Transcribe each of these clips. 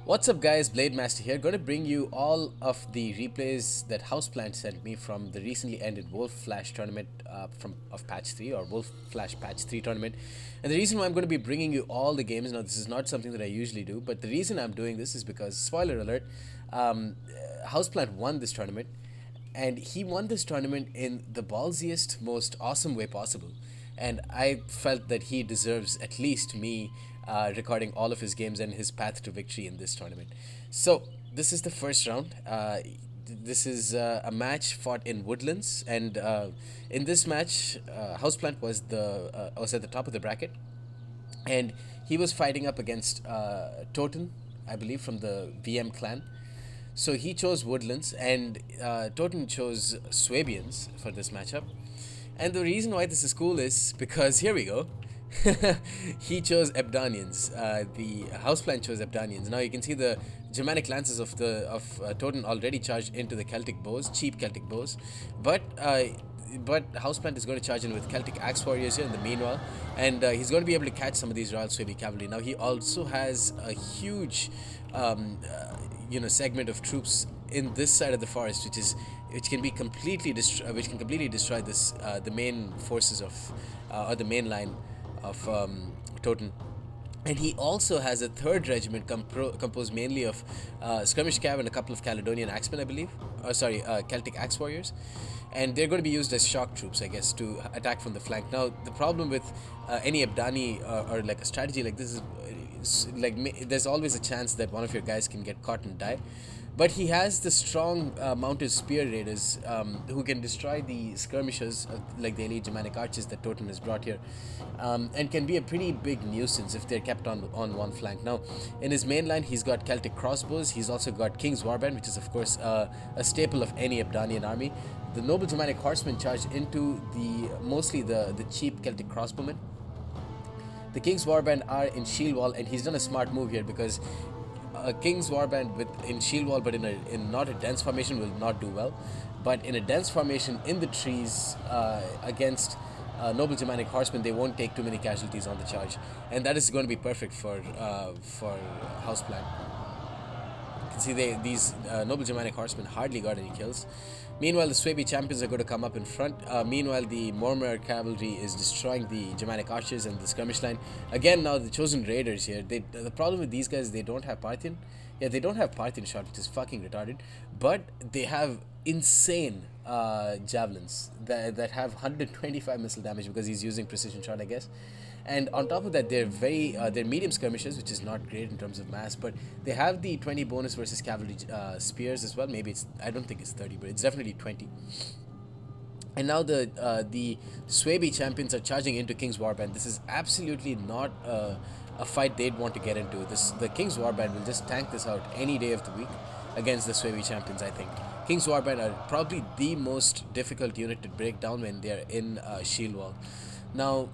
What's up, guys? Blade Master here. Going to bring you all of the replays that Houseplant sent me from the recently ended Wolf Flash tournament from of Patch 3 or Wolf Flash Patch 3 tournament. And the reason why I'm going to be bringing you all the games, now this is not something that I usually do, but the reason I'm doing this is because, spoiler alert, Houseplant won this tournament, and he won this tournament in the ballsiest, most awesome way possible. And I felt that he deserves at least me recording all of his games and his path to victory in this tournament. So this is the first round. This is a match fought in Woodlands, and in this match, Houseplant was at the top of the bracket, and he was fighting up against Toten, I believe, from the VM clan. So he chose Woodlands, and Toten chose Swabians for this matchup. And the reason why this is cool is because here we go. He chose Ebdanians. The Houseplant chose Ebdanians. Now you can see the Germanic lances of Toten already charged into the Celtic bows, cheap Celtic bows, but Houseplant is going to charge in with Celtic axe warriors here in the meanwhile, and he's going to be able to catch some of these Royal Swabi cavalry. Now he also has a huge, segment of troops in this side of the forest, which can completely destroy this the main forces of or the main line of Toten. And he also has a third regiment composed mainly of skirmish cav and a couple of Caledonian axemen, I believe. Celtic axe warriors. And they're going to be used as shock troops, I guess, to attack from the flank. Now, the problem with any Ebdani or like a strategy like this is there's always a chance that one of your guys can get caught and die. But he has the strong mounted spear raiders who can destroy the skirmishers, like the elite Germanic archers that Toten has brought here, and can be a pretty big nuisance if they're kept on one flank. Now, in his main line, he's got Celtic crossbows. He's also got King's Warband, which is, of course, a staple of any Ebdanian army. The noble Germanic horsemen charge into mostly the cheap Celtic crossbowmen. The King's Warband are in shield wall, and he's done a smart move here because a King's Warband in shield wall, but in not a dense formation, will not do well. But in a dense formation in the trees against noble Germanic horsemen, they won't take too many casualties on the charge, and that is going to be perfect for Houseplant. You can see these noble Germanic horsemen hardly got any kills. Meanwhile, the Swabi champions are going to come up in front. Meanwhile, the Mormor cavalry is destroying the Germanic archers and the skirmish line. Again, now the chosen raiders here. The problem with these guys, they don't have Parthian. Yeah, they don't have Parthian shot, which is fucking retarded. But they have insane javelins that have 125 missile damage because he's using precision shot, I guess. And on top of that, they're medium skirmishers, which is not great in terms of mass, but they have the 20 bonus versus cavalry spears as well. Maybe I don't think it's 30, but it's definitely 20. And now the Swabi champions are charging into King's Warband. This is absolutely not a fight they'd want to get into. The King's Warband will just tank this out any day of the week against the Swabi champions, I think. King's Warband are probably the most difficult unit to break down when they're in shield wall. Now,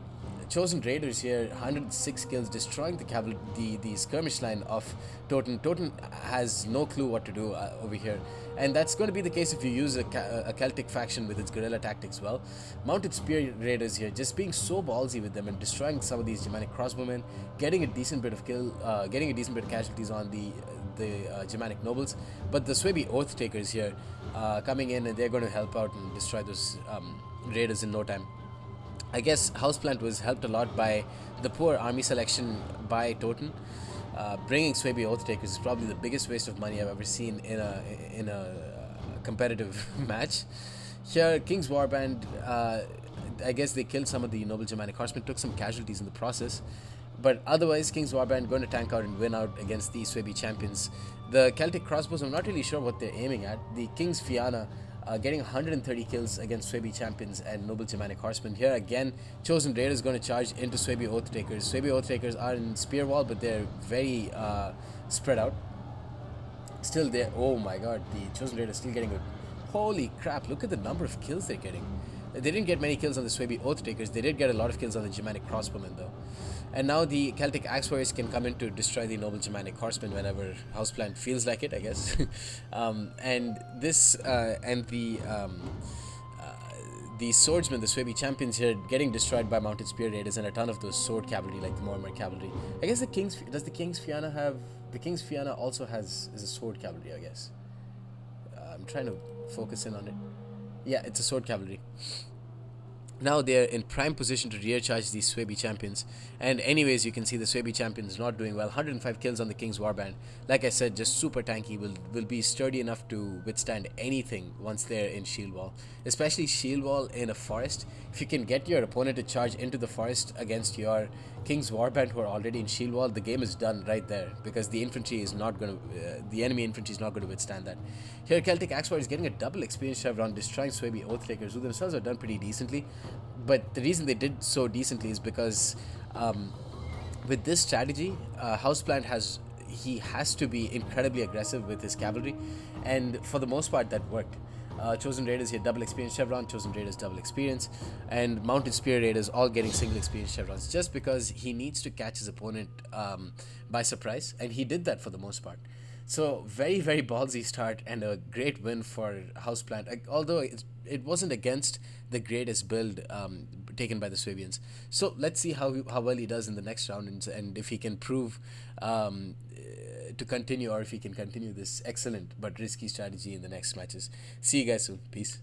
chosen raiders here, 106 kills, destroying the skirmish line of Toten. Toten has no clue what to do over here, and that's going to be the case if you use a Celtic faction with its guerrilla tactics well. Mounted spear raiders here, just being so ballsy with them and destroying some of these Germanic crossbowmen, getting a decent bit of casualties on the Germanic nobles. But the Swabi oath takers here coming in, and they're going to help out and destroy those raiders in no time. I guess Houseplant was helped a lot by the poor army selection by Toten. Bringing Swabi Oath Takers is probably the biggest waste of money I've ever seen in a competitive match. Here, King's Warband, I guess they killed some of the noble Germanic horsemen, took some casualties in the process. But otherwise, King's Warband going to tank out and win out against the Swabi champions. The Celtic crossbows, I'm not really sure what they're aiming at. The King's Fianna getting 130 kills against Swabi champions and noble Germanic horsemen. Here again, chosen raiders going to charge into Swabi Oath Takers. Swabi Oath Takers are in spear wall, but they're very spread out. Still there. Oh my god, the chosen raiders still getting good. Holy crap, look at the number of kills they're getting. They didn't get many kills on the Swabi Oath Takers. They did get a lot of kills on the Germanic crossbowmen though. And now the Celtic axe warriors can come in to destroy the noble Germanic horsemen whenever Houseplant feels like it, I guess. And this and the swordsmen, the Swabi champions here, getting destroyed by mounted spear raiders and a ton of those sword cavalry like the Mormor cavalry. I guess does the King's Fianna have the King's Fianna also has is a sword cavalry, I guess. I'm trying to focus in on it. Yeah, it's a sword cavalry. Now they're in prime position to rear charge these Swabi champions. And anyways, you can see the Swabi champions not doing well. 105 kills on the King's Warband. Like I said, just super tanky. Will be sturdy enough to withstand anything once they're in shield wall. Especially shield wall in a forest. If you can get your opponent to charge into the forest against your King's Warband who are already in shield wall, the game is done right there, because the infantry is not going to, the enemy infantry is not going to withstand that. Here, Celtic Axewar is getting a double experience chevron, destroying Swabi Oathtakers, who themselves have done pretty decently. But the reason they did so decently is because with this strategy, Houseplant has to be incredibly aggressive with his cavalry, and for the most part that worked. Chosen Raiders here double experience chevron, Chosen Raiders double experience, and Mounted Spear Raiders all getting single experience chevrons, just because he needs to catch his opponent by surprise, and he did that for the most part. So very, very ballsy start and a great win for Houseplant, although it wasn't against the greatest build taken by the Swabians. So let's see how well he does in the next round, and if he can prove to continue, or if he can continue this excellent but risky strategy in the next matches. See you guys soon. Peace.